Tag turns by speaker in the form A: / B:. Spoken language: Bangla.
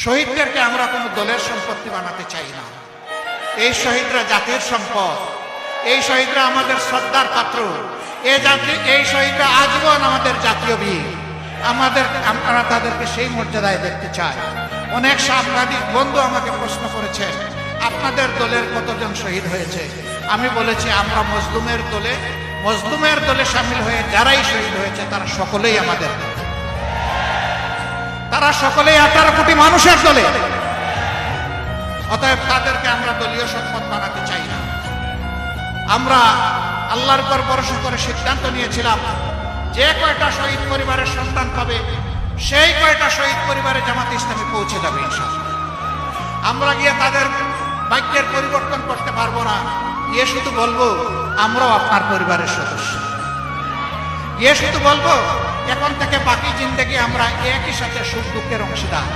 A: শহীদদেরকে আমরা কোনো দলের সম্পত্তি বানাতে চাই না। এই শহীদরা জাতির সম্পদ, এই শহীদরা আমাদের শ্রদ্ধার পাত্র, এই শহীদরা আজীবন আমাদের জাতীয় বীর। আমরা তাদেরকে সেই মর্যাদায় দেখতে চাই। অনেক সাংবাদিক বন্ধু আমাকে প্রশ্ন করেছেন, আপনাদের দলের কতজন শহীদ হয়েছে? আমি বলেছি, আমরা মজলুমের দলে সামিল হয়ে যারাই শহীদ হয়েছে তারা সকলেই আমাদের, তারা সকলেই 18 কোটি মানুষের দলে। অতএব তাদেরকে আমরা দলীয় সম্পদ বানাতে চাই না। আমরা আল্লাহর উপর ভরসা করে সিদ্ধান্ত নিয়েছিলাম, যে কয়টা শহীদ পরিবারের সন্তান পাবে সেই কয়টা শহীদ পরিবারে জামাত ইসলামী পৌঁছে যাবে ইনশাআল্লাহ। আমরা গিয়ে তাদের ভাগ্যের পরিবর্তন করতে পারবো না। গিয়ে শুধু বলবো, আমরাও আপনার পরিবারের সদস্য। গিয়ে শুধু বলবো, এখন থেকে বাকি জিন্দেগি আমরা একই সাথে সুখ দুঃখের অংশীদার।